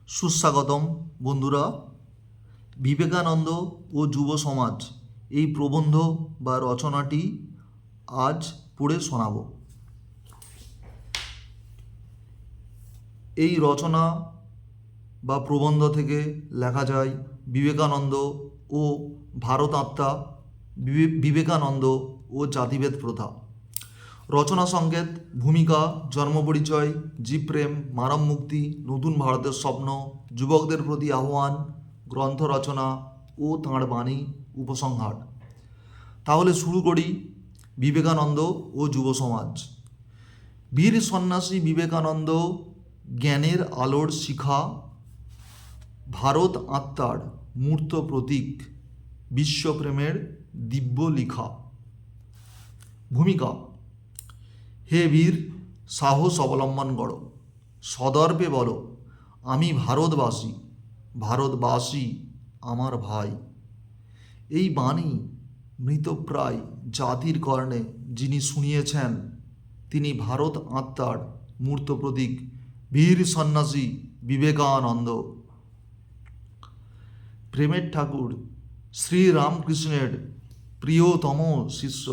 সুস্বাগতম বন্ধুরা। বিবেকানন্দ ও যুব সমাজ এই প্রবন্ধ বা রচনাটি আজ পড়ে শোনাব। এই রচনা বা প্রবন্ধ থেকে লেখা যায় বিবেকানন্দ ও ভারত আত্মা, বিবেকানন্দ ও জাতিভেদ প্রথা। রচনা সংকেত: ভূমিকা, জন্ম পরিচয়, জীবপ্রেম, মানব মুক্তি, নতুন ভারতের স্বপ্ন, যুবকদের প্রতি আহ্বান, গ্রন্থ রচনা ও তাঁর বাণী, উপসংহার। তাহলে শুরু করি। বিবেকানন্দ ও যুব সমাজ। বীর সন্ন্যাসী বিবেকানন্দ জ্ঞানের আলোর শিখা, ভারত আত্মার মূর্ত প্রতীক, বিশ্বপ্রেমের দিব্য লিখা। ভূমিকা: হে বীর, সাহস অবলম্বন করো, সদর্পে বলো, আমি ভারতবাসী, ভারতবাসী আমার ভাই। এই বাণী মৃতপ্রায় জাতির কর্ণে যিনি শুনিয়েছেন, তিনি ভারত আত্মার মূর্ত প্রতীক বীর সন্ন্যাসী বিবেকানন্দ। প্রেমের ঠাকুর শ্রীরামকৃষ্ণের প্রিয়তম শিষ্য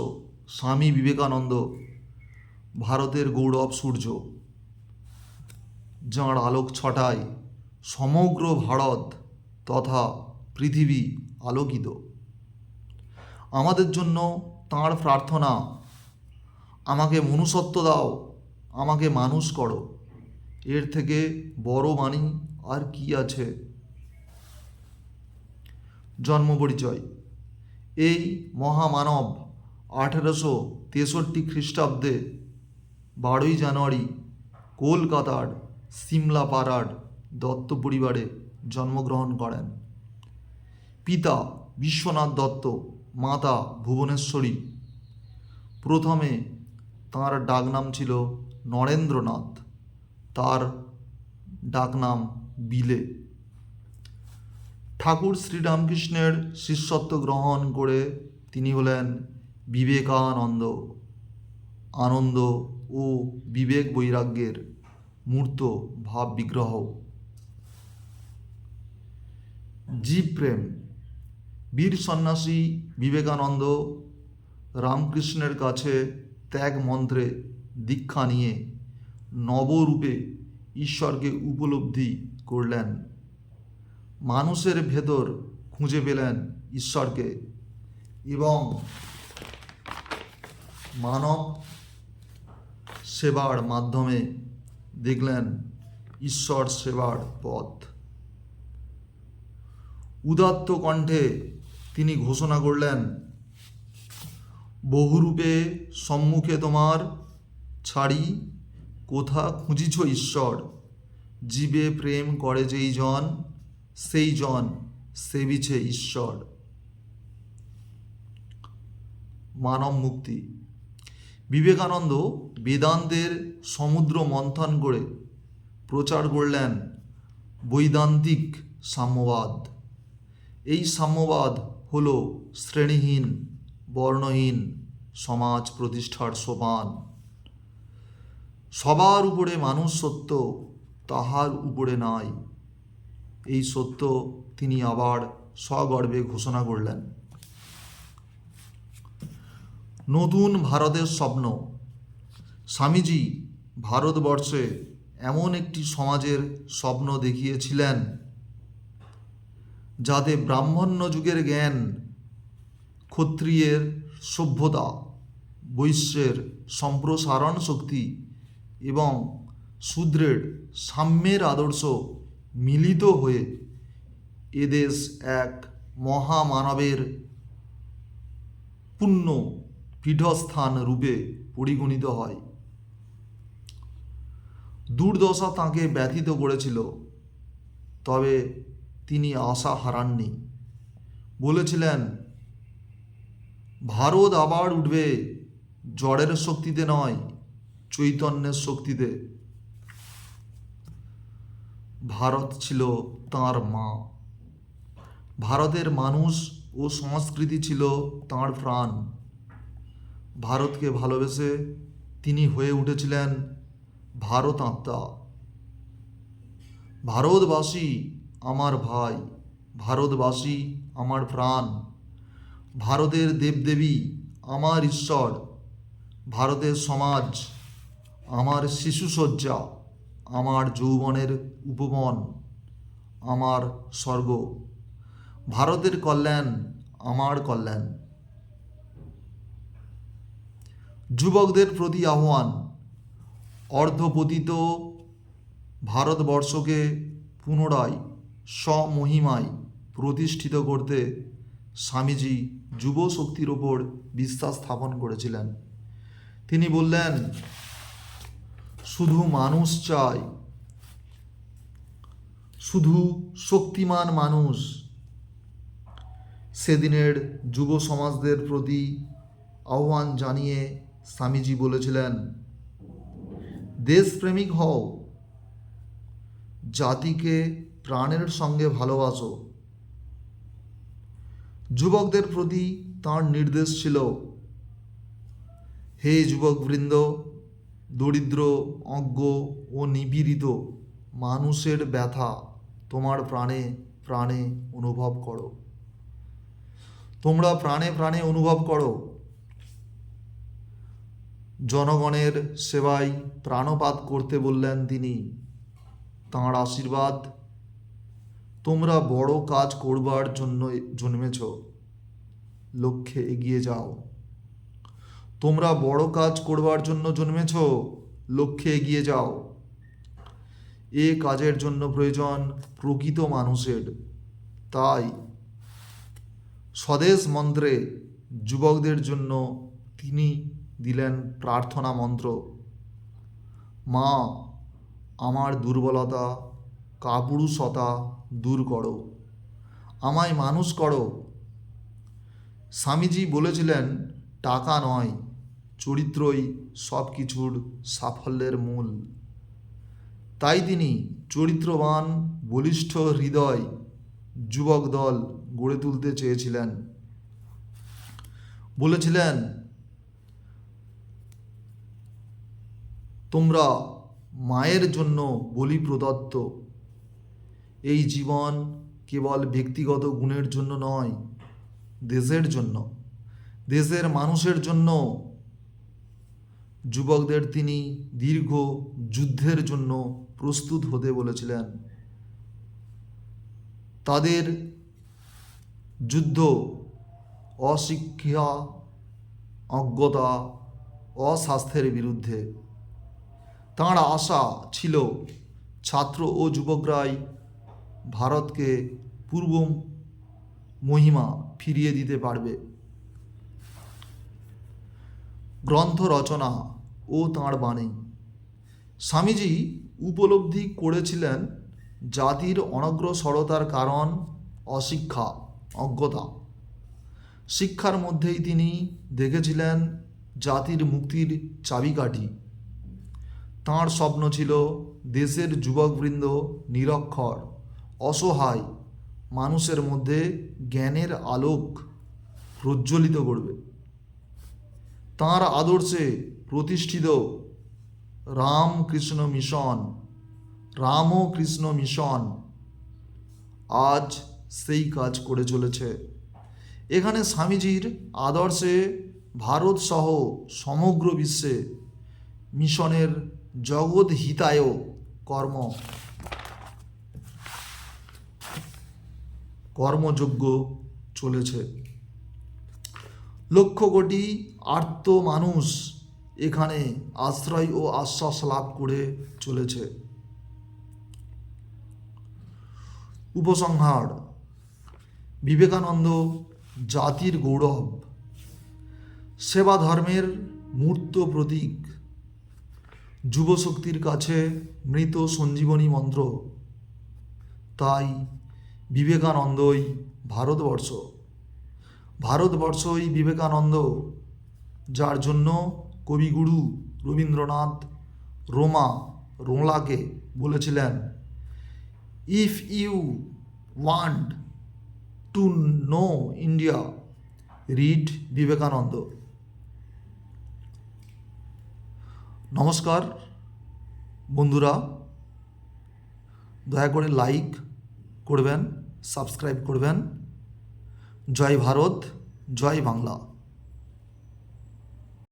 স্বামী বিবেকানন্দ ভারতের গৌরব সূর্য, যাঁর আলোক ছটায় সমগ্র ভারত তথা পৃথিবী আলোকিত। আমাদের জন্য তাঁর প্রার্থনা, আমাকে মনুষ্যত্ব দাও, আমাকে মানুষ করো। এর থেকে বড় বাণী আর কি আছে? জন্ম পরিচয়: এই মহামানব 1863 খ্রিস্টাব্দে 12ই জানুয়ারি কলকাতার সিমলাপাড়ার দত্ত পরিবারে জন্মগ্রহণ করেন। পিতা বিশ্বনাথ দত্ত, মাতা ভুবনেশ্বরী। প্রথমে তাঁর ডাকনাম ছিল নরেন্দ্রনাথ, তার ডাকনাম বিলে। ঠাকুর শ্রীরামকৃষ্ণের শিষ্যত্ব গ্রহণ করে তিনি হলেন বিবেকানন্দ। আনন্দ ও বিবেক বৈরাগ্যের মূর্ত ভাব বিগ্রহ। জীবপ্রেম: বীর সন্ন্যাসী বিবেকানন্দ রামকৃষ্ণের কাছে ত্যাগ মন্ত্রে দীক্ষা নিয়ে নবরূপে ঈশ্বরকে উপলব্ধি করলেন। মানুষের ভেতর খুঁজে পেলেন ঈশ্বরকে এবং মানব সেবার মাধ্যমে দেখলেন ঈশ্বর সেবার পথ। উদাত্ত কণ্ঠে তিনি ঘোষণা করলেন, বহুরূপে সম্মুখে তোমার ছাড়ি, কোথা খুঁজিছ ঈশ্বর? জীবে প্রেম করে যেই জন, সেই জন সেবিছে ঈশ্বর। মানব মুক্তি: বিবেকানন্দ বেদান্তের সমুদ্র মন্থন করে প্রচার করলেন বৈদান্তিক সাম্যবাদ। এই সাম্যবাদ হল শ্রেণীহীন, বর্ণহীন সমাজ প্রতিষ্ঠার সোপান। সবার উপরে মানুষ সত্য, তাহার উপরে নাই। এই সত্য তিনি আবার সগর্বে ঘোষণা করলেন। নতুন ভারতের স্বপ্ন: স্বামীজি ভারতবর্ষে এমন একটি সমাজের স্বপ্ন দেখিয়েছিলেন যাতে ব্রাহ্মণ্য যুগের জ্ঞান, ক্ষত্রিয়ের সভ্যতা, বৈশ্যের সম্প্রসারণ শক্তি এবং শূদ্রের সাম্যের আদর্শ মিলিত হয়ে এদেশ এক মহামানবের পূর্ণ পীঠস্থান রূপে পরিগণিত হয়। দুর্দশা তাঁকে ব্যথিত করেছিল, তবে তিনি আশা হারাননি। বলেছিলেন, ভারত আবার উঠবে, জড়ের শক্তিতে নয়, চৈতন্যের শক্তিতে। ভারত ছিল তাঁর মা। ভারতের মানুষ ও সংস্কৃতি ছিল তাঁর প্রাণ। ভারতকে ভালোবেসে তিনি হয়ে উঠেছিলেন ভারত আত্মা। ভারতবাসী আমার ভাই, ভারতবাসী আমার প্রাণ, ভারতের দেবদেবী আমার ঈশ্বর, ভারতের সমাজ আমার শিশুসজ্জা, আমার যৌবনের উপবন, আমার স্বর্গ, ভারতের কল্যাণ আমার কল্যাণ। যুবকদের প্রতি আহ্বান, অর্ধপতিত ভারতবর্ষকে পুনরায় স্বমহিমায় প্রতিষ্ঠিত করতে স্বামীজি যুব শক্তির ওপর বিশ্বাস স্থাপন করেছিলেন। তিনি বললেন, শুধু মানুষ চাই, শুধু শক্তিমান মানুষ। সেদিনের যুব সমাজদের প্রতি আহ্বান জানিয়ে স্বামীজি বলেছিলেন, দেশপ্রেমিক হও, জাতিকে প্রাণের সঙ্গে ভালোবাসো। যুবকদের প্রতি তাঁর নির্দেশ ছিল, হে যুবকবৃন্দ, দরিদ্র, অজ্ঞ ও নিপীড়িত মানুষের ব্যথা তোমার প্রাণে প্রাণে অনুভব করো। তোমরা প্রাণে প্রাণে অনুভব করো। জনগণের সেবায় প্রাণপাত করতে বললেন তিনি। তাঁর আশীর্বাদ, তোমরা বড় কাজ করবার জন্য জন্মেছ, লক্ষ্যে এগিয়ে যাও। তোমরা বড় কাজ করবার জন্য জন্মেছ, লক্ষ্যে এগিয়ে যাও। এ কাজের জন্য প্রয়োজন প্রকৃত মানুষের। তাই স্বদেশ মন্ত্রে যুবকদের জন্য তিনি দিলেন প্রার্থনা মন্ত্র, মা আমার দুর্বলতা, কাপুরুষতা দূর করো, আমায় মানুষ করো। স্বামীজি বলেছিলেন, টাকা নয়, চরিত্রই সব কিছুর সাফল্যের মূল। তাই তিনি চরিত্রবান, বলিষ্ঠ হৃদয় যুবক দল গড়ে তুলতে চেয়েছিলেন। বলেছিলেন, তোমরা মায়ের জন্য বলি প্রদত্ত। এই জীবন কেবল ব্যক্তিগত গুণের জন্য নয়, দেশের জন্য, দেশের মানুষের জন্য। যুবকদের তিনি দীর্ঘ যুদ্ধের জন্য প্রস্তুত হতে বলেছিলেন। তাদের যুদ্ধ অশিক্ষা, অজ্ঞতা, অস্বাস্থ্যের বিরুদ্ধে। তাঁর আশা ছিল ছাত্র ও যুবকরাই ভারতকে পূর্ব মহিমা ফিরিয়ে দিতে পারবে। গ্রন্থ রচনা ও তাঁর বাণী। স্বামীজি উপলব্ধি করেছিলেন জাতির অনগ্রসরতার কারণ অশিক্ষা, অজ্ঞতা। শিক্ষার মধ্যেই তিনি দেখেছিলেন জাতির মুক্তির চাবিকাঠি। তাঁর স্বপ্ন ছিল দেশের যুবকবৃন্দ নিরক্ষর, অসহায় মানুষের মধ্যে জ্ঞানের আলোক প্রজ্বলিত করবে। তাঁর আদর্শে প্রতিষ্ঠিত রামকৃষ্ণ মিশন, রামকৃষ্ণ মিশন আজ সেই কাজ করে চলেছে। এখানে স্বামীজির আদর্শে ভারত সহ সমগ্র বিশ্বে মিশনের জগৎ হিতায় কর্মযজ্ঞ চলেছে। লক্ষ কোটি আর্ত মানুষ এখানে আশ্রয় ও আশ্বাস লাভ করে চলেছে। উপসংহার, বিবেকানন্দ জাতির গৌরব, সেবা ধর্মের মূর্ত প্রতীক, যুবশক্তির কাছে মৃত সঞ্জীবনী মন্ত্র। তাই বিবেকানন্দই ভারতবর্ষ, ভারতবর্ষই বিবেকানন্দ, যার জন্য কবিগুরু রবীন্দ্রনাথ রোলাকে বলেছিলেন, if you want to know India, read Vivekananda. নমস্কার বন্ধুরা, দয়া করে লাইক করবেন, সাবস্ক্রাইব করবেন। জয় ভারত, জয় বাংলা।